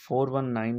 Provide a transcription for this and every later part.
419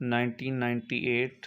1998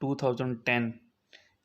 2010